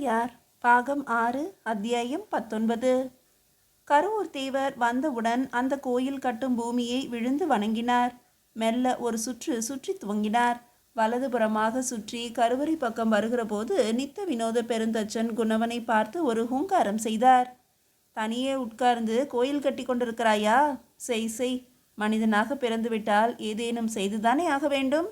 தாயார் பாகம் 6 அத்தியாயம் 19. கருவூர் தேவர் வந்தவுடன் அந்த கோயில் கட்டும் பூமியை விழுந்து வணங்கினார். மெல்ல ஒரு சுற்று சுற்றி துவங்கினார். வலதுபுறமாக சுற்றி கருவறை பக்கம் வருகிற போது நித்த வினோத பெருந்தச்சன் குணவனை பார்த்து ஒரு ஹூங்காரம் செய்தார். தனியே உட்கார்ந்து கோயில் கட்டி கொண்டிருக்கிறாயா? செய். மனிதனாக பிறந்துவிட்டால் ஏதேனும் செய்துதானே ஆக வேண்டும்.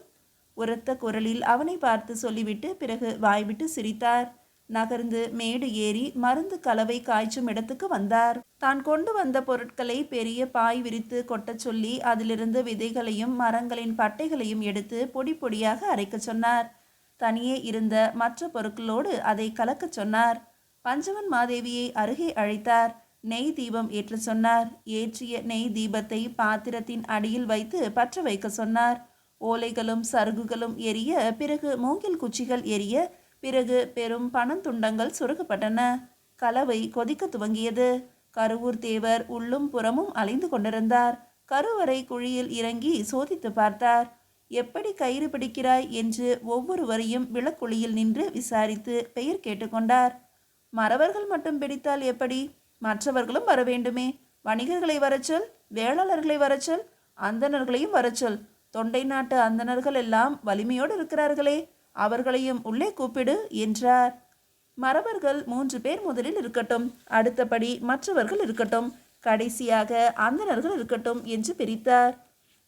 உரத்த குரலில் அவனை பார்த்து சொல்லிவிட்டு பிறகு வாய்விட்டு சிரித்தார். நகர்ந்து மேடு ஏறி மருந்து கலவை காய்ச்சும் இடத்துக்கு வந்தார். தான் கொண்டு வந்த பொருட்களை பெரிய பாய் விரித்து கொட்டச் சொல்லி அதிலிருந்து விதைகளையும் மரங்களின் பட்டைகளையும் எடுத்து பொடி பொடியாக அரைக்கச் சொன்னார். தனியே இருந்த மற்ற பொருட்களோடு அதை கலக்கச் சொன்னார். பஞ்சவன் மாதேவியை அருகே அழைத்தார். நெய் தீபம் ஏற்ற சொன்னார். ஏற்றிய நெய் தீபத்தை பாத்திரத்தின் அடியில் வைத்து பற்ற வைக்க சொன்னார். ஓலைகளும் சருகுகளும் எரிய, பிறகு மூங்கில் குச்சிகள் எரிய, பிறகு பெரும் பணந்துண்டங்கள் சுருக்கப்பட்டன. கலவை கொதிக்க துவங்கியது. கருவூர் தேவர் உள்ளும் புறமும் அலைந்து கொண்டிருந்தார். கருவறை குழியில் இறங்கி சோதித்து பார்த்தார். எப்படி கயிறு பிடிக்கிறாய் என்று ஒவ்வொருவரையும் விளக்குழியில் நின்று விசாரித்து பெயர் கேட்டுக்கொண்டார். மறவர்கள் மட்டும் பிடித்தால் எப்படி? மற்றவர்களும் வர வேண்டுமே. வணிகர்களை வரச்சொல், வேளாளர்களை வரச்சொல், அந்தணர்களையும் வரச்சொல். தொண்டை நாட்டு அந்தணர்கள் எல்லாம் வலிமையோடு இருக்கிறார்களே, அவர்களையும் உள்ளே கூப்பிடு என்றார். மறவர்கள் 3 பேர் முதலில் இருக்கட்டும், அடுத்தபடி மற்றவர்கள் இருக்கட்டும், கடைசியாக அந்தணர்கள் இருக்கட்டும் என்று பிரித்தார்.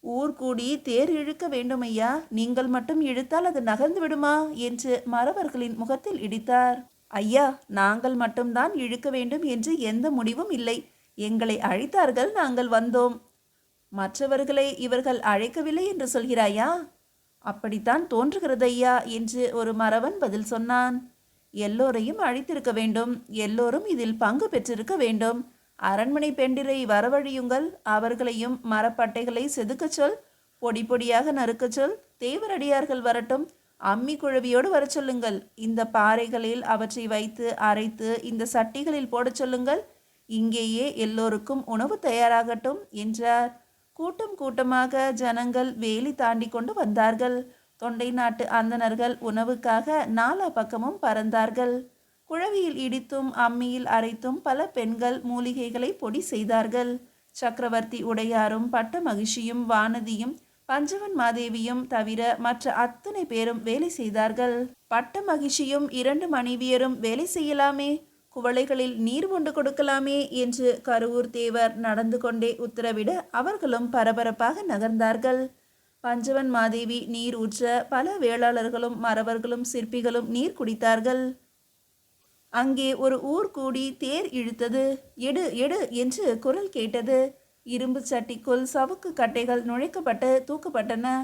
ஊர் கூடி தேர் இழுக்க வேண்டுமையா, நீங்கள் மட்டும் இழுத்தால் அது நகர்ந்து விடுமா என்று மறவர்களின் முகத்தில் இடித்தார். ஐயா, நாங்கள் மட்டும்தான் இழுக்க வேண்டும் என்று எந்த முடிவும் இல்லை. எங்களை அழைத்தார்கள், நாங்கள் வந்தோம். மற்றவர்களை இவர்கள் அழைக்கவில்லை என்று சொல்கிறாயா? அப்படித்தான் தோன்றுகிறது ஐயா என்று ஒரு மறவன் பதில் சொன்னான். எல்லோரையும் அழைத்திருக்க வேண்டும், எல்லோரும் இதில் பங்கு பெற்றிருக்க வேண்டும். அரண்மனை பெண்டிரை வரவழியுங்கள், அவர்களையும் மரப்பட்டைகளை செதுக்கச் சொல், பொடி பொடியாக நறுக்கச் சொல். தேவரடியார்கள் வரட்டும், அம்மி குழவியோடு வர சொல்லுங்கள். இந்த பாறைகளில் அவற்றை வைத்து அரைத்து இந்த சட்டிகளில் போடச் சொல்லுங்கள். இங்கேயே எல்லோருக்கும் உணவு தயாராகட்டும் என்றார். கூட்டம் கூட்டமாக ஜனங்கள் வேலி தாண்டி கொண்டு வந்தார்கள். தொண்டை நாட்டு அந்தணர்கள் உணவுக்காக நாலா பக்கமும் பறந்தார்கள். குழவியில் இடித்தும் அம்மியில் அரைத்தும் பல பெண்கள் மூலிகைகளை பொடி செய்தார்கள். சக்கரவர்த்தி உடையாரும் பட்ட மகிழ்ச்சியும் வானதியும் பஞ்சவன் மாதேவியும் தவிர மற்ற அத்தனை பேரும் வேலை செய்தார்கள். பட்ட மகிழ்ச்சியும் 2 மனைவியரும் வேலை செய்யலாமே, குவளைகளில் நீர் கொண்டு கொடுக்கலாமே என்று கருவூர் தேவர் நடந்து கொண்டே உத்தரவிட அவர்களும் பரபரப்பாக நகர்ந்தார்கள். பஞ்சவன் மாதேவி நீர் ஊற்ற பல வேளாளர்களும் மறவர்களும் சிற்பிகளும் நீர் குடித்தார்கள். அங்கே ஒரு ஊர் கூடி தேர் இழுத்தது. எடு எடு என்று குரல் கேட்டது. இரும்பு சட்டிக்குள் சவுக்கு கட்டைகள் நுழைக்கப்பட்டு தூக்கப்பட்டன.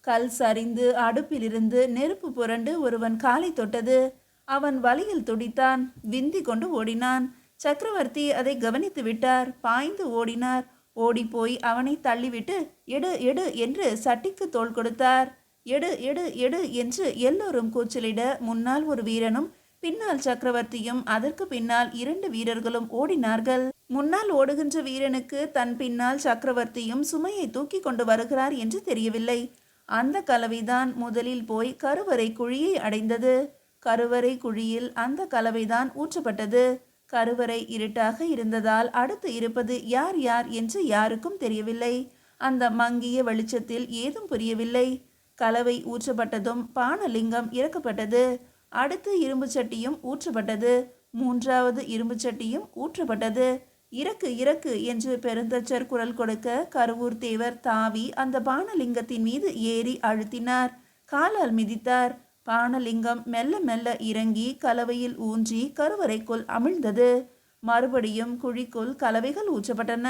கல் சரிந்து அடுப்பிலிருந்து நெருப்பு புரண்டு ஒருவன் காலை தொட்டது. அவன் வலியில் துடித்தான். விந்தி கொண்டு ஓடினான். சக்கரவர்த்தி அதை கவனித்து விட்டார். பாய்ந்து ஓடினார். ஓடிப்போய் அவனை தள்ளிவிட்டு எடு எடு என்று சட்டிக்கு தோள் கொடுத்தார். எடு எடு எடு என்று எல்லோரும் கூச்சலிட முன்னால் ஒரு வீரனும் பின்னால் சக்கரவர்த்தியும் அதற்கு பின்னால் 2 வீரர்களும் ஓடினார்கள். முன்னால் ஓடுகின்ற வீரனுக்கு தன் பின்னால் சக்கரவர்த்தியும் சுமையை தூக்கி கொண்டு வருகிறார் என்று தெரியவில்லை. அந்த கலவைதான் முதலில் போய் கருவறை குழியை அடைந்தது. கருவறை குழியில் அந்த கலவைதான் ஊற்றப்பட்டது. கருவறை இருட்டாக இருந்ததால் அடுத்து இருப்பது யார் யார் என்று யாருக்கும் தெரியவில்லை. அந்த மங்கிய வெளிச்சத்தில் ஏதும் புரியவில்லை. கலவை ஊற்றப்பட்டதும் பானலிங்கம் இறக்கப்பட்டது. அடுத்து இரும்பு சட்டியும் ஊற்றப்பட்டது. 3வது இரும்பு சட்டியும் ஊற்றப்பட்டது. இறக்கு இறக்கு என்று பெருந்தச்சர் குரல் கொடுக்க கருவூர் தேவர் தாவி அந்த பானலிங்கத்தின் மீது ஏறி அழுத்தினார். காலால் மிதித்தார். பானலிங்கம் மெல்ல மெல்ல இறங்கி கலவையில் ஊன்றி கருவறைக்குள் அமிழ்ந்தது. மறுபடியும் குழிக்குள் கலவைகள் ஊற்றப்பட்டன.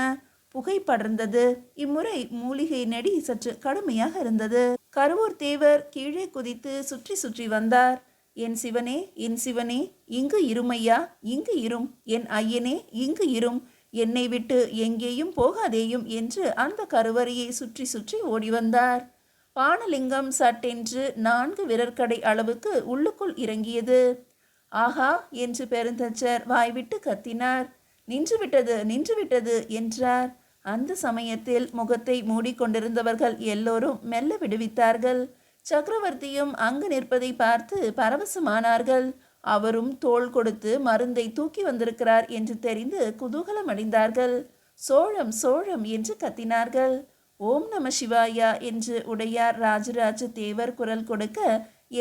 புகை படர்ந்தது. இம்முறை மூலிகை நெடி சற்று கடுமையாக இருந்தது. கருவூர் தேவர் கீழே குதித்து சுற்றி சுற்றி வந்தார். என் சிவனே, என் சிவனே, இங்கு இருமையா, இங்கு இரும். என் ஐயனே, இங்கு இரும். என்னை விட்டு எங்கேயும் போகாதேயும் என்று அந்த கருவறையை சுற்றி சுற்றி ஓடி வந்தார். பானலிங்கம் சட்டென்று 4 விரற்கடை அளவுக்கு உள்ளுக்குள் இறங்கியது. ஆஹா என்று பெருந்தச்சர் வாய்விட்டு கத்தினார். நின்றுவிட்டது நின்றுவிட்டது என்றார். அந்த சமயத்தில் முகத்தை மூடிக்கொண்டிருந்தவர்கள் எல்லோரும் மெல்ல விடுவித்தார்கள். சக்கரவர்த்தியும் அங்கு நிற்பதை பார்த்து பரவசமானார்கள். அவரும் தோள் கொடுத்து மருந்தை தூக்கி வந்திருக்கிறார் என்று தெரிந்து குதூகலம் அடைந்தார்கள். சோழம் சோழம் என்று கத்தினார்கள். ஓம் நம சிவாயா என்று உடையார் ராஜராஜ தேவர் குரல் கொடுக்க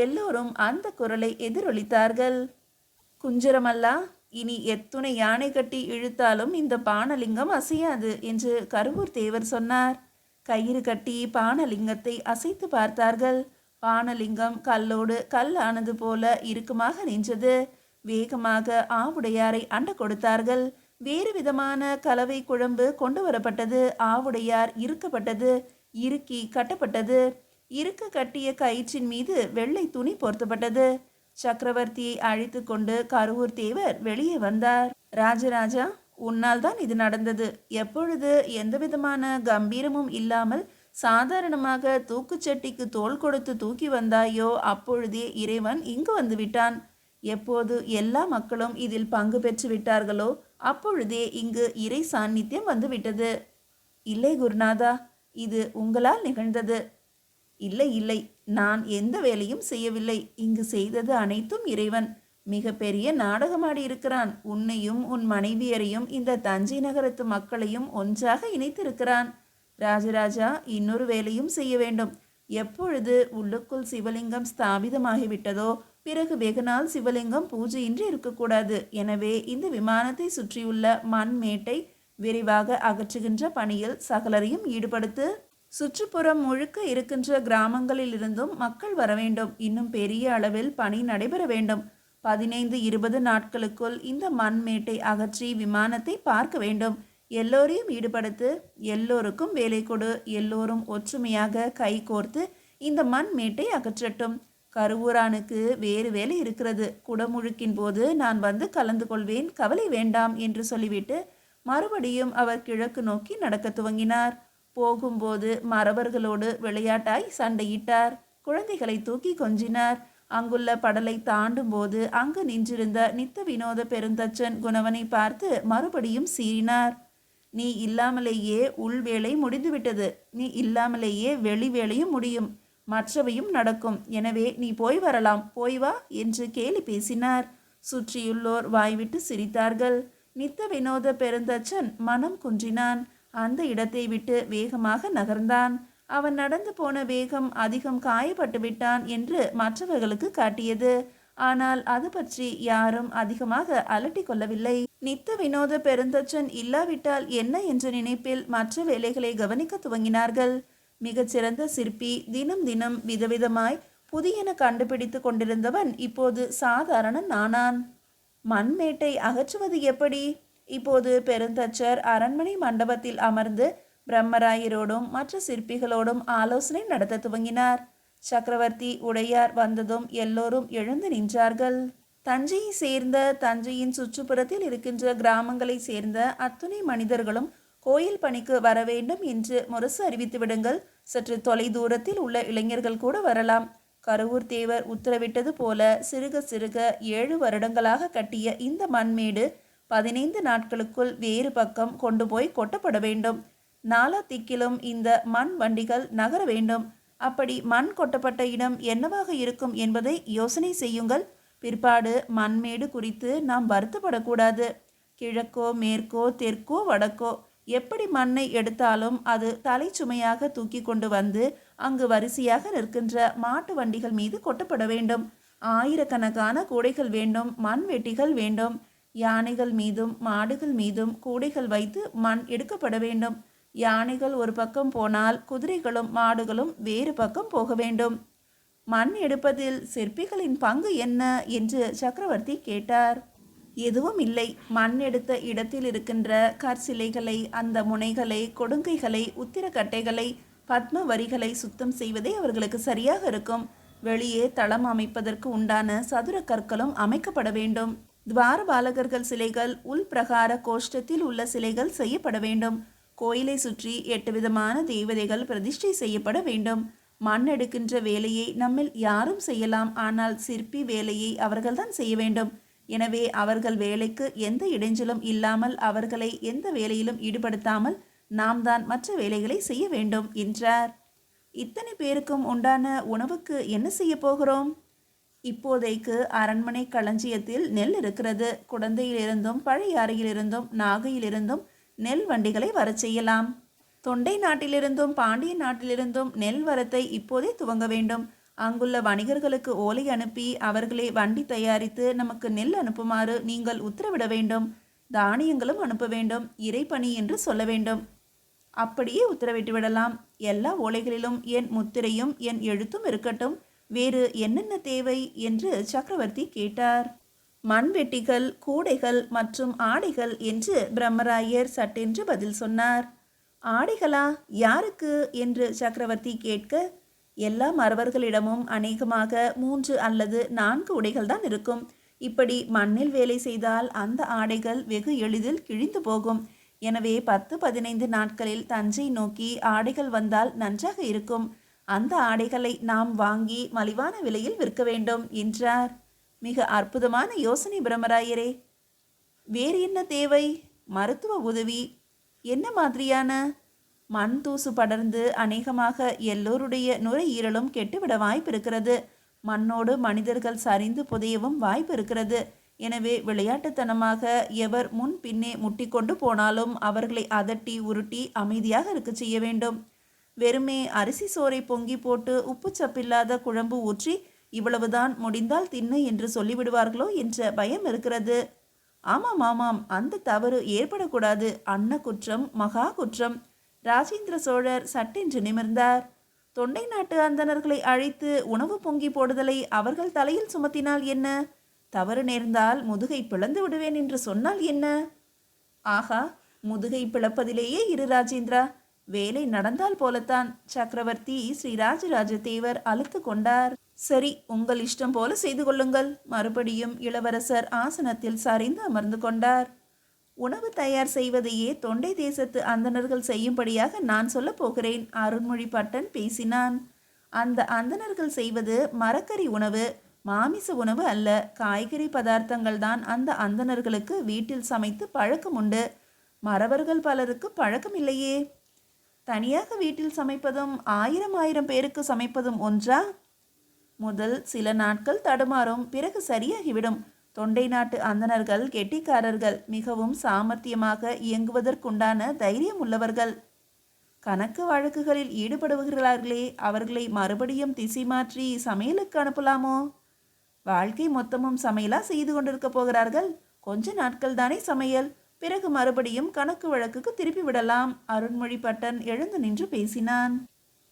எல்லோரும் அந்த குரலை எதிரொலித்தார்கள். குஞ்சரமல்லா, இனி எத்துணை யானை கட்டி இழுத்தாலும் இந்த பானலிங்கம் அசையாது என்று கருவூர் தேவர் சொன்னார். கயிறு கட்டி பானலிங்கத்தை அசைத்து பார்த்தார்கள். பானலிங்கம் கல்லோடு கல் ஆனது போல இறுக்கமாக நின்றது. வேகமாக ஆவுடையாரை அண்ட கொடுத்தார்கள். வேறு விதமான கலவை குழம்பு கொண்டு வரப்பட்டது. ஆவுடையார் இறுக்கப்பட்டது, இறுக்கி கட்டப்பட்டது. இறுக்க கட்டிய கயிற்றின் மீது வெள்ளை துணி போர்த்தப்பட்டது. சக்கரவர்த்தியை அழைத்து கொண்டு கருவூர் தேவர் வெளியே வந்தார். ராஜராஜா, உன்னால் தான் இது நடந்தது. எப்பொழுது எந்த விதமான கம்பீரமும் இல்லாமல் சாதாரணமாக தூக்குச்சட்டிக்கு தோள் கொடுத்து தூக்கி வந்தாயோ அப்பொழுதே இறைவன் இங்கு வந்து விட்டான். எப்போது எல்லா மக்களும் இதில் பங்கு பெற்று விட்டார்களோ அப்பொழுதே இங்கு இறை சாநித்தியம் வந்து விட்டது. இல்லை குருநாதா, இது உங்களால் நிகழ்ந்தது. இல்லை இல்லை, நான் எந்த வேலையும் செய்யவில்லை. இங்கு செய்தது அனைத்தும் இறைவன். மிக பெரிய நாடகமாடி இருக்கிறான். உன்னையும் உன் மனைவியரையும் இந்த தஞ்சை நகரத்து மக்களையும் ஒன்றாக இணைத்திருக்கிறான். ராஜராஜா, இன்னொரு வேலையும் செய்ய வேண்டும். எப்பொழுது உள்ளுக்குள் சிவலிங்கம் ஸ்தாபிதமாகிவிட்டதோ பிறகு வெகுநாள் சிவலிங்கம் பூஜையின்றி இருக்கக்கூடாது. எனவே இந்த விமானத்தை சுற்றியுள்ள மண் மேட்டை விரைவாக அகற்றுகின்ற பணியில் சகலரையும் ஈடுபடுத்து. சுற்றுப்புறம் முழுக்க இருக்கின்ற கிராமங்களில் இருந்தும் மக்கள் வர வேண்டும். இன்னும் பெரிய அளவில் பணி நடைபெற வேண்டும். 15-20 நாட்களுக்குள் இந்த மண்மேட்டை அகற்றி விமானத்தை பார்க்க வேண்டும். எல்லோரையும் ஈடுபடுத்து. எல்லோருக்கும் வேலை கொடு. எல்லோரும் ஒற்றுமையாக கை கோர்த்து இந்த மண்மேட்டை அகற்றட்டும். கருவூரானுக்கு வேறு வேலை இருக்கிறது. குடமுழுக்கின் போது நான் வந்து கலந்து கொள்வேன், கவலை வேண்டாம் என்று சொல்லிவிட்டு மறுபடியும் அவர் கிழக்கு நோக்கி நடக்க துவங்கினார். போகும்போது மறவர்களோடு விளையாட்டாய் சண்டையிட்டார். குழந்தைகளை தூக்கி கொஞ்சினார். அங்குள்ள படலை தாண்டும் போது அங்கு நின்றிருந்த நித்த வினோத பெருந்தச்சன் குணவனை பார்த்து மறுபடியும் சீறினார். நீ இல்லாமலேயே உள்வேளை முடிந்துவிட்டது. நீ இல்லாமலேயே வெளி வேளையும் முடியும். மற்றவையும் நடக்கும். எனவே நீ போய் வரலாம், போய் வா என்று கேலி பேசினார். சுற்றியுள்ளோர் வாய்விட்டு சிரித்தார்கள். நித்த வினோத பெருந்தச்சன் மனம் குன்றினான். அந்த இடத்தை விட்டு வேகமாக நகர்ந்தான். அவன் நடந்து போன வேகம் அதிகம் காயப்பட்டு விட்டான் என்று மற்றவர்களுக்கு காட்டியது. ஆனால் அது பற்றி யாரும் அதிகமாக அலட்டி கொள்ளவில்லை. நித்த வினோத பெருந்தச்சன் இல்லாவிட்டால் என்ன என்ற நினைப்பில் மற்ற வேலைகளை கவனிக்க துவங்கினார்கள். மிகச்சிறந்த சிற்பி, தினம் தினம் விதவிதமாய் புதியன கண்டுபிடித்து கொண்டிருந்தவன் இப்போது சாதாரண நானான். மண்மேட்டை அகற்றுவது எப்படி? இப்போது பெருந்தச்சர் அரண்மனை மண்டபத்தில் அமர்ந்து பிரம்மராயரோடும் மற்ற சிற்பிகளோடும் ஆலோசனை நடத்த துவங்கினார். சக்கரவர்த்தி உடையார் வந்ததும் எல்லோரும் எழுந்து நின்றார்கள். தஞ்சையை சேர்ந்த, தஞ்சையின் சுற்றுப்புறத்தில் இருக்கின்ற கிராமங்களை சேர்ந்த அத்துணை மனிதர்களும் கோயில் பணிக்கு வர வேண்டும் என்று முரசு அறிவித்து விடுங்கள். சற்று தொலை தூரத்தில் உள்ள இளைஞர்கள் கூட வரலாம். கருவூர் தேவர் உத்தரவிட்டது போல சிறுக சிறுக 7 வருடங்களாக கட்டிய இந்த மண்மேடு 15 நாட்களுக்குள் வேறு பக்கம் கொண்டு போய் கொட்டப்பட வேண்டும். நாலா திக்கிலும் இந்த மண் வண்டிகள் நகர வேண்டும். அப்படி மண் கொட்டப்பட்ட இடம் என்னவாக இருக்கும் என்பதை யோசனை செய்யுங்கள். பிற்பாடு மண்மேடு குறித்து நாம் வருத்தப்படக்கூடாது. கிழக்கோ மேற்கோ தெற்கோ வடக்கோ எப்படி மண்ணை எடுத்தாலும் அது தலை சுமையாக தூக்கி கொண்டு வந்து அங்கு வரிசையாக நிற்கின்ற மாட்டு வண்டிகள் மீது கொட்டப்பட வேண்டும். ஆயிரக்கணக்கான கூடைகள் வேண்டும், மண் வெட்டிகள் வேண்டும். யானைகள் மீதும் மாடுகள் மீதும் கூடைகள் வைத்து மண் எடுக்கப்பட வேண்டும். யானைகள் ஒரு பக்கம் போனால் குதிரைகளும் மாடுகளும் வேறு பக்கம் போக வேண்டும். மண் எடுப்பதில் சிற்பிகளின் பங்கு என்ன என்று சக்கரவர்த்தி கேட்டார். எதுவும் இல்லை. மண் எடுத்த இடத்தில் இருக்கின்ற கற்சிலைகளை, அந்த முனைகளை, கொடுங்கைகளை, உத்திரக்கட்டைகளை, பத்ம வரிகளை சுத்தம் செய்வதே அவர்களுக்கு சரியாக இருக்கும். வெளியே தளம் அமைப்பதற்கு உண்டான சதுர கற்களும் அமைக்கப்பட வேண்டும். துவாரபாலகர்கள் சிலைகள், உள் பிரகார கோஷ்டத்தில் உள்ள சிலைகள் செய்யப்பட வேண்டும். கோயிலை சுற்றி 8 விதமான தேவதைகள் பிரதிஷ்டை செய்யப்பட வேண்டும். மண் எடுக்கின்ற வேலையை நம்மில் யாரும் செய்யலாம். ஆனால் சிற்பி வேலையை அவர்கள்தான் செய்ய வேண்டும். எனவே அவர்கள் வேலைக்கு எந்த இடைஞ்சலும் இல்லாமல், அவர்களை எந்த வேலையிலும் ஈடுபடுத்தாமல் நாம் தான் மற்ற வேலைகளை செய்ய வேண்டும் என்றார். இத்தனை பேருக்கும் உண்டான உணவுக்கு என்ன செய்ய போகிறோம்? இப்போதைக்கு அரண்மனை களஞ்சியத்தில் நெல் இருக்கிறது. குடந்தையிலிருந்தும் பழையாறையிலிருந்தும் நாகையிலிருந்தும் நெல் வண்டிகளை வரச் செய்யலாம். தொண்டை நாட்டிலிருந்தும் பாண்டிய நாட்டிலிருந்தும் நெல் வரத்தை இப்போதே துவங்க வேண்டும். அங்குள்ள வணிகர்களுக்கு ஓலை அனுப்பி அவர்களே வண்டி தயாரித்து நமக்கு நெல் அனுப்புமாறு நீங்கள் உத்தரவிட வேண்டும். தானியங்களும் அனுப்ப வேண்டும். இறைப்பணி என்று சொல்ல வேண்டும். அப்படியே உத்தரவிட்டு விடலாம். எல்லா ஓலைகளிலும் என் முத்திரையும் என் எழுத்தும் இருக்கட்டும். வேறு என்னென்ன தேவை என்று சக்கரவர்த்தி கேட்டார். மண்வெட்டிகள், கூடைகள் மற்றும் ஆடைகள் என்று பிரம்மராயர் சட்டென்று பதில் சொன்னார். ஆடைகளா? யாருக்கு என்று சக்கரவர்த்தி கேட்க, எல்லா மறவர்களிடமும் அநேகமாக 3 அல்லது 4 உடைகள் தான் இருக்கும். இப்படி மண்ணில் வேலை செய்தால் அந்த ஆடைகள் வெகு எளிதில் கிழிந்து போகும். எனவே 10-15 நாட்களில் தஞ்சை நோக்கி ஆடைகள் வந்தால் நன்றாக இருக்கும். அந்த ஆடைகளை நாம் வாங்கி மலிவான விலையில் விற்க வேண்டும் என்றார். மிக அற்புதமான யோசனை பிரம்மராயரே. வேறு என்ன தேவை? மருத்துவ உதவி. என்ன மாதிரியான? மண் தூசு படர்ந்து அநேகமாக எல்லோருடைய நுரையீரலும் கெட்டுவிட வாய்ப்பு இருக்கிறது. மண்ணோடு மனிதர்கள் சரிந்து புதையவும் வாய்ப்பு இருக்கிறது. எனவே விளையாட்டுத்தனமாக எவர் முன் பின்னே முட்டிக்கொண்டு போனாலும் அவர்களை அதட்டி உருட்டி அமைதியாக இருக்க செய்ய வேண்டும். வெறுமே அரிசி சோறை பொங்கி போட்டு உப்பு சப்பில்லாத குழம்பு ஊற்றி இவ்வளவுதான், முடிந்தால் தின்னு என்று சொல்லிவிடுவார்களோ என்ற பயம் இருக்கிறது. ஆமாம் ஆமாம், அந்த தவறு ஏற்படக்கூடாது. அன்ன குற்றம் மகா குற்றம். ராஜேந்திர சோழர் சட்டென்று நிமிர்ந்தார். தொண்டை நாட்டு அந்தணர்களை அழைத்து உணவு பொங்கி போடுதலை அவர்கள் தலையில் சுமத்தினால் என்ன? தவறு நேர்ந்தால் முதுகை பிளந்து விடுவேன் என்று சொன்னால் என்ன? ஆகா, முதுகை பிளப்பதிலேயே இரு ராஜேந்திரா. வேலை நடந்தால் போலத்தான். சக்கரவர்த்தி ஸ்ரீ ராஜராஜ தேவர் அழுத்து கொண்டார். சரி, உங்கள் இஷ்டம் போல செய்து கொள்ளுங்கள். மறுபடியும் இளவரசர் ஆசனத்தில் சரிந்து அமர்ந்து கொண்டார். உணவு தயார் செய்வதையே தொண்டை தேசத்து அந்தணர்கள் செய்யும்படியாக நான் சொல்ல போகிறேன். அருண்மொழி பட்டன் பேசினான். அந்த அந்தணர்கள் செய்வது மரக்கறி உணவு, மாமிச உணவு அல்ல. காய்கறி பதார்த்தங்கள் தான் அந்த அந்தணர்களுக்கு வீட்டில் சமைத்து பழக்கம் உண்டு. மறவர்கள் பலருக்கு பழக்கம் இல்லையே. தனியாக வீட்டில் சமைப்பதும் 1000 பேருக்கு சமைப்பதும் ஒன்றா? முதல் சில நாட்கள் தடுமாறும், பிறகு சரியாகிவிடும். தொண்டை நாட்டு அந்தணர்கள் கெட்டிக்காரர்கள், மிகவும் சாமர்த்தியமாக இயங்குவதற்குண்டான தைரியம் உள்ளவர்கள். கணக்கு வழக்குகளில் ஈடுபடுகிறார்களே, அவர்களை மறுபடியும் திசை மாற்றி சமையலுக்கு அனுப்பலாமோ? வாழ்க்கை மொத்தமும் சமையலா செய்து கொண்டிருக்க போகிறார்கள்? கொஞ்ச நாட்கள் தானே சமையல், பிறகு மறுபடியும் கணக்கு வழக்குக்கு திருப்பி விடலாம். அருண்மொழி பட்டன் எழுந்து நின்று பேசினான்.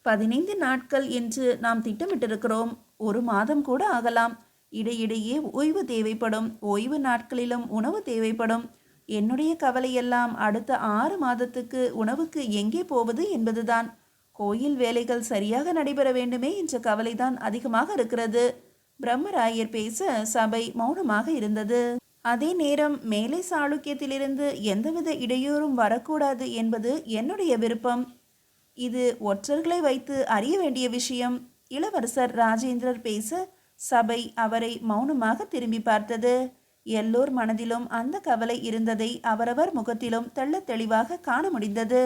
15 நாட்கள் என்று நாம் திட்டமிட்டிருக்கிறோம். 1 மாதம் கூட ஆகலாம். இடையிடையே ஓய்வு தேவைப்படும். ஓய்வு நாட்களிலும் உணவு தேவைப்படும். என்னுடைய கவலையெல்லாம் அடுத்த 6 மாதத்துக்கு உணவுக்கு எங்கே போவது என்பதுதான். கோயில் வேலைகள் சரியாக நடைபெற வேண்டுமே என்ற கவலைதான் அதிகமாக இருக்கிறது. பிரம்மராயர் பேச சபை மௌனமாக இருந்தது. அதே நேரம் மேலை சாளுக்கியத்திலிருந்து எந்தவித இடையூறும் வரக்கூடாது என்பது என்னுடைய விருப்பம். இது ஒற்றர்களை வைத்து அறிய வேண்டிய விஷயம். இளவரசர் ராஜேந்திரர் பேச சபை அவரை மௌனமாக திரும்பி பார்த்தது. எல்லோர் மனதிலும் அந்த கவலை இருந்ததை அவரவர் முகத்திலும் தெள்ளத் தெளிவாக காண முடிந்தது.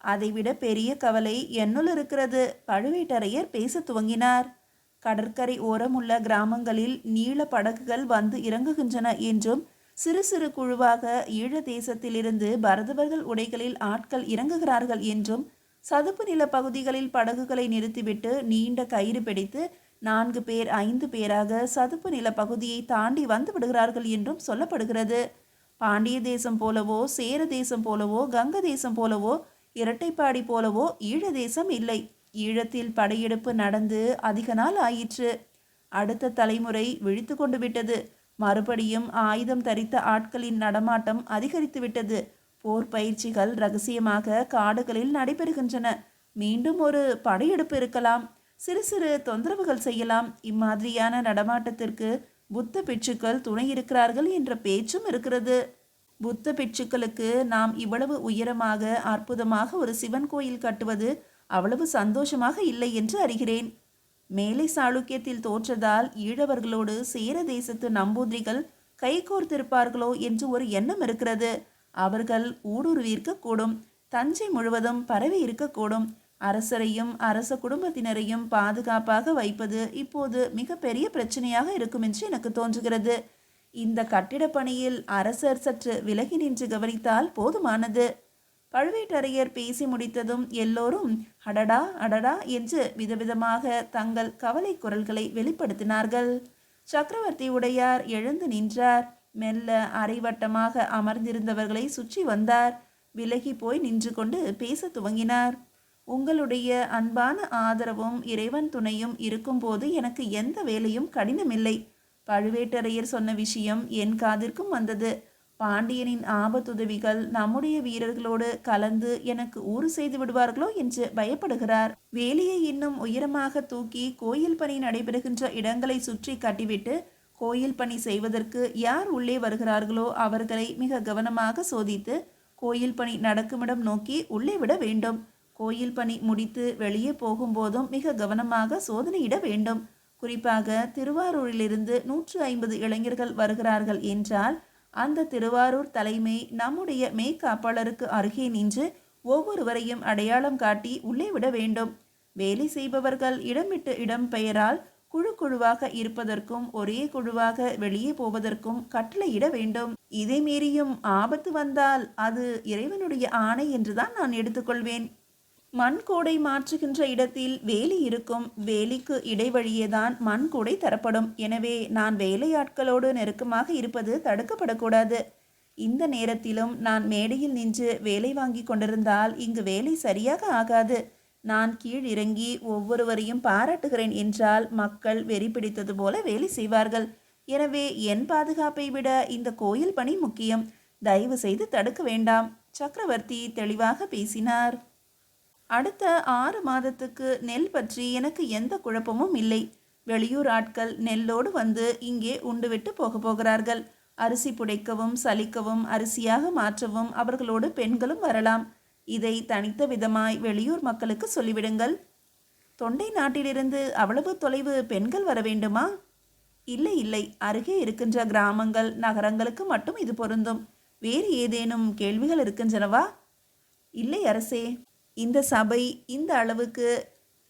அதைவிட பெரிய கவலை என்னுள் இருக்கிறது. பழுவேட்டரையர் பேச துவங்கினார். கடற்கரை ஓரமுள்ள கிராமங்களில் நீள படகுகள் வந்து இறங்குகின்றன என்றும், சிறு சிறு குழுவாக ஈழ தேசத்திலிருந்து பரதவர்கள் உடைகளில் ஆட்கள் இறங்குகிறார்கள் என்றும், சதுப்பு நில பகுதிகளில் படகுகளை நிறுத்திவிட்டு நீண்ட கயிறு பிடித்து 4 பேர் 5 பேராக சதுப்பு நில பகுதியை தாண்டி வந்து விடுகிறார்கள் என்றும் சொல்லப்படுகிறது. பாண்டிய தேசம் போலவோ, சேர தேசம் போலவோ, கங்க தேசம் போலவோ, இரட்டைப்பாடி போலவோ ஈழ தேசம் இல்லை. ஈழத்தில் படையெடுப்பு நடந்து அதிக நாள் ஆயிற்று. அடுத்த தலைமுறை விழித்து கொண்டு விட்டது. மறுபடியும் ஆயுதம் தரித்த ஆட்களின் நடமாட்டம் அதிகரித்து விட்டது. போர் பயிற்சிகள் ரகசியமாக காடுகளில் நடைபெறுகின்றன. மீண்டும் ஒரு படையெடுப்பு இருக்கலாம். சிறு சிறு தொந்தரவுகள் செய்யலாம். இம்மாதிரியான நடமாட்டத்திற்கு புத்த பிட்சுக்கள் துணை இருக்கிறார்கள் என்ற பேச்சும் இருக்கிறது. புத்த பிட்சுக்களுக்கு நாம் இவ்வளவு உயரமாக அற்புதமாக ஒரு சிவன் கோயில் கட்டுவது அவ்வளவு சந்தோஷமாக இல்லை என்று அறிகிறேன். மேலை சாளுக்கியத்தில் தோற்றதால் ஈழவர்களோடு சேர தேசத்து நம்பூதிரிகள் கைகோர்த்திருப்பார்களோ என்று ஒரு எண்ணம் இருக்கிறது. அவர்கள் ஊடுருவி இருக்கக்கூடும். தஞ்சை முழுவதும் பரவி இருக்கக்கூடும். அரசரையும் அரச குடும்பத்தினரையும் பாதுகாப்பாக வைப்பது இப்போது மிகப்பெரிய பிரச்சனையாக இருக்கும் என்று எனக்கு தோன்றுகிறது. இந்த கட்டிடப் பணியில் அரசர் சற்று விலகி நின்று கவனித்தால் போதுமானது. பழுவேட்டரையர் பேசி முடித்ததும் எல்லோரும் அடடா அடடா என்று விதவிதமாக தங்கள் கவலை குரல்களை வெளிப்படுத்தினார்கள். சக்கரவர்த்தி உடையார் எழுந்து நின்றார். மெல்ல அரைவட்டமாக அமர்ந்திருந்தவர்களை சுற்றி வந்தார். விலகி போய் நின்று கொண்டு பேச துவங்கினார். உங்களுடைய அன்பான ஆதரவும் இறைவன் துணையும் இருக்கும்போது எனக்கு எந்த வேலையும் கடினமில்லை. பழுவேட்டரையர் சொன்ன விஷயம் என் காதிற்கும் வந்தது. பாண்டியனின் ஆபத்துதவிகள் நம்முடைய வீரர்களோடு கலந்து எனக்கு ஊறு செய்து விடுவார்களோ என்று பயப்படுகிறார். வேலியை இன்னும் உயரமாக தூக்கி கோயில் பணி நடைபெறுகின்ற இடங்களை சுற்றி கட்டிவிட்டு கோயில் பணி செய்வதற்கு யார் உள்ளே வருகிறார்களோ அவர்களை மிக கவனமாக சோதித்து கோயில் பணி நடக்குமிடம் நோக்கி உள்ளே விட வேண்டும். கோயில் பணி முடித்து வெளியே போகும்போதும் மிக கவனமாக சோதனையிட வேண்டும். குறிப்பாக திருவாரூரிலிருந்து 150 இளைஞர்கள் வருகிறார்கள் என்றால் அந்த திருவாரூர் தலைமை நம்முடைய மெய்காப்பாளருக்கு அருகே நின்று ஒவ்வொருவரையும் அடையாளம் காட்டி உள்ளே விட வேண்டும். வேலை செய்பவர்கள் இடமிட்டு இடம் பெயரால் குழு குழுவாக இருப்பதற்கும் ஒரே குழுவாக வெளியே போவதற்கும் கட்டளையிட வேண்டும். இதை மீறியும் ஆபத்து வந்தால் அது இறைவனுடைய ஆணை என்றுதான் நான் எடுத்துக்கொள்வேன். மண்கூடை மாற்றுகின்ற இடத்தில் வேலி இருக்கும். வேலிக்கு இடைவழியேதான் மண்கூடை தரப்படும். எனவே நான் வேலையாட்களோடு நெருக்கமாக இருப்பது தடுக்கப்படக்கூடாது. இந்த நேரத்திலும் நான் மேடையில் நின்று வேலை வாங்கி கொண்டிருந்தால் இங்கு வேலை சரியாக ஆகாது. நான் கீழ் இறங்கி ஒவ்வொருவரையும் பாராட்டுகிறேன் என்றால் மக்கள் வெறி பிடித்தது போல வேலை செய்வார்கள். எனவே என் பாதுகாப்பை விட இந்த கோயில் பணி முக்கியம். தயவு செய்து தடுக்க வேண்டாம். சக்கரவர்த்தி தெளிவாக பேசினார். அடுத்த 6 மாதத்துக்கு நெல் பற்றி எனக்கு எந்த குழப்பமும் இல்லை. வெளியூர் ஆட்கள் நெல்லோடு வந்து இங்கே உண்டுவிட்டு போகிறார்கள். அரிசி புடைக்கவும் சலிக்கவும் அரிசியாக மாற்றவும் அவர்களோடு பெண்களும் வரலாம். இதை தனித்த விதமாய் வெளியூர் மக்களுக்கு சொல்லிவிடுங்கள். தொண்டை நாட்டிலிருந்து அவ்வளவு தொலைவு பெண்கள் வர வேண்டுமா? இல்லை இல்லை, அருகே இருக்கின்ற கிராமங்கள் நகரங்களுக்கு மட்டும் இது பொருந்தும். வேறு ஏதேனும் கேள்விகள் இருக்கின்றனவா? இல்லை அரசே. இந்த சபை இந்த அளவுக்கு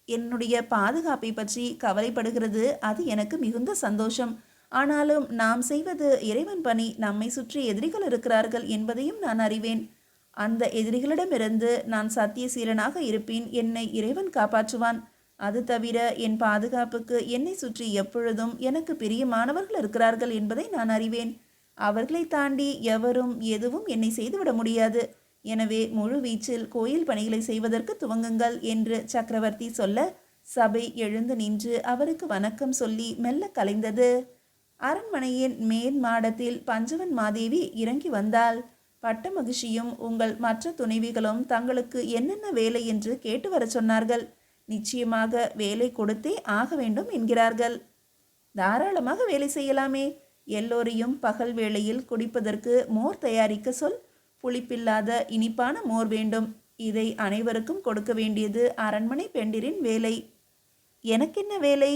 என்னுடைய பாதுகாப்பை பற்றி கவலைப்படுகிறது. அது எனக்கு மிகுந்த சந்தோஷம். ஆனாலும் நாம் செய்வது இறைவன் பணி. நம்மை சுற்றி எதிரிகள் இருக்கிறார்கள் என்பதையும் நான் அறிவேன். அந்த எதிரிகளிடமிருந்து நான் சத்தியசீலனாக இருப்பேன். என்னை இறைவன் காப்பாற்றுவான். அது தவிர என் பாதுகாப்புக்கு என்னை சுற்றி எப்பொழுதும் எனக்கு பிரியமானவர்கள் இருக்கிறார்கள் என்பதை நான் அறிவேன். அவர்களை தாண்டி எவரும் எதுவும் என்னை செய்துவிட முடியாது. எனவே முழு வீச்சில் கோயில் பணிகளை செய்வதற்கு துவங்குங்கள் என்று சக்கரவர்த்தி சொல்ல சபை எழுந்து நின்று அவருக்கு வணக்கம் சொல்லி மெல்ல கலைந்தது. அரண்மனையின் மேல் மாடத்தில் பஞ்சவன் மாதேவி இறங்கி வந்தாள். பட்ட மகிழ்ச்சியும் உங்கள் மற்ற துணைவிகளும் தங்களுக்கு என்னென்ன வேலை என்று கேட்டு வர சொன்னார்கள். நிச்சயமாக வேலை கொடுத்தே ஆக வேண்டும் என்கிறார்கள். தாராளமாக வேலை செய்யலாமே. எல்லோரையும் பகல் வேளையில் குடிப்பதற்கு மோர் தயாரிக்க சொல். புளிப்பில்லாத இனிப்பான மோர் வேண்டும். இதை அனைவருக்கும் கொடுக்க வேண்டியது அரண்மனை பெண்டிரின் வேலை. எனக்கென்ன வேலை?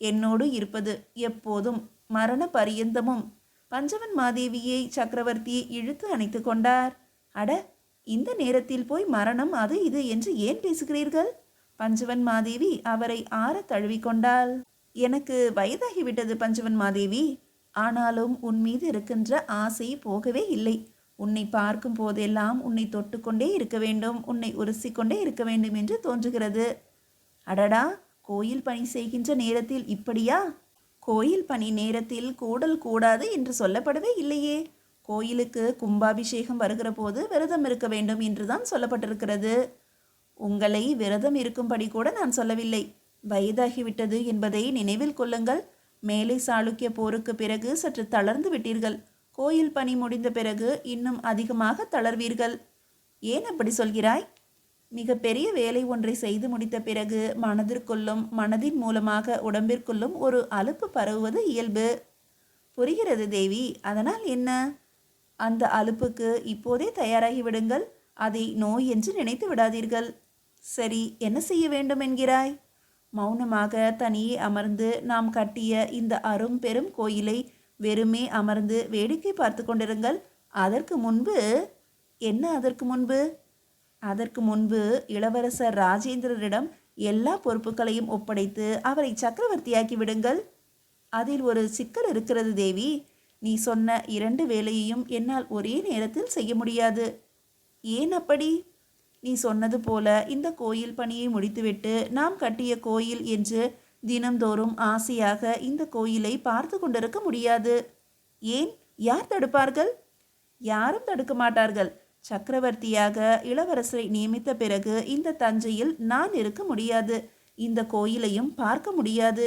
என்னோடு இருப்பது எப்போதும் மரண பரியந்தமும். பஞ்சவன் மாதேவியை சக்கரவர்த்தி இழுத்து அணைத்து கொண்டார். அட, இந்த நேரத்தில் போய் மரணம் அது இது என்று ஏன் பேசுகிறீர்கள்? பஞ்சவன் மாதேவி அவரை ஆற தழுவிக்கொண்டாள். எனக்கு வயதாகிவிட்டது பஞ்சவன் மாதேவி. ஆனாலும் உன் மீது இருக்கின்ற ஆசை போகவே இல்லை. உன்னை பார்க்கும் போதெல்லாம் உன்னை தொட்டுக்கொண்டே இருக்க வேண்டும், உன்னை உரசிக்கொண்டே இருக்க வேண்டும் என்று தோன்றுகிறது. அடடா, கோயில் பணி செய்கின்ற நேரத்தில் இப்படியா? கோயில் பணி நேரத்தில் கூடல் கூடாது என்று சொல்லப்படவே இல்லையே. கோயிலுக்கு கும்பாபிஷேகம் வருகிற போது விரதம் இருக்க வேண்டும் என்றுதான் சொல்லப்பட்டிருக்கிறது. உங்களை விரதம் இருக்கும்படி கூட நான் சொல்லவில்லை. வயதாகிவிட்டது என்பதை நினைவில் கொள்ளுங்கள். மேலை சாளுக்கிய போருக்கு பிறகு சற்று தளர்ந்து விட்டீர்கள். கோயில் பணி முடிந்த பிறகு இன்னும் அதிகமாக தளர்வீர்கள். ஏன் அப்படி சொல்கிறாய்? மிக பெரிய வேலை ஒன்றை செய்து முடித்த பிறகு மனதிற்குள்ளும் மனதின் மூலமாக உடம்பிற்குள்ளும் ஒரு அலுப்பு பரவுவது இயல்பு. புரிகிறது தேவி. அதனால் என்ன? அந்த அலுப்புக்கு இப்போதே தயாராகி விடுங்கள். அதை நோய் என்று நினைத்து விடாதீர்கள். சரி, என்ன செய்ய வேண்டும் என்கிறாய்? மௌனமாக தனியே அமர்ந்து நாம் கட்டிய இந்த அரும் பெரும் கோயிலை வெறுமே அமர்ந்து வேடிக்கை பார்த்து கொண்டிருங்கள். அதற்கு முன்பு என்ன? அதற்கு முன்பு அதற்கு முன்பு இளவரசர் ராஜேந்திரரிடம் எல்லா பொறுப்புகளையும் ஒப்படைத்து அவரை சக்கரவர்த்தியாக்கி விடுங்கள். அதில் ஒரு சிக்கல் இருக்கிறது தேவி. நீ சொன்ன 2 வேலையையும் என்னால் ஒரே நேரத்தில் செய்ய முடியாது. ஏன் அப்படி? நீ சொன்னது போல இந்த கோயில் பணியை முடித்துவிட்டு நாம் கட்டிய கோயில் என்று தினம்தோறும் ஆசையாக இந்த கோயிலை பார்த்து கொண்டிருக்க முடியாது. ஏன்? யார் தடுப்பார்கள்? யாரும் தடுக்க மாட்டார்கள். சக்கரவர்த்தியாக இளவரசரை நியமித்த பிறகு இந்த தஞ்சையில் நான் இருக்க முடியாது. இந்த கோயிலையும் பார்க்க முடியாது.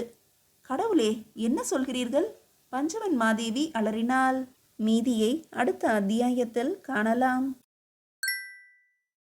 கடவுளே, என்ன சொல்கிறீர்கள்? பஞ்சவன் மாதேவி அலறினாள். மீதியை அடுத்த அத்தியாயத்தில் காணலாம்.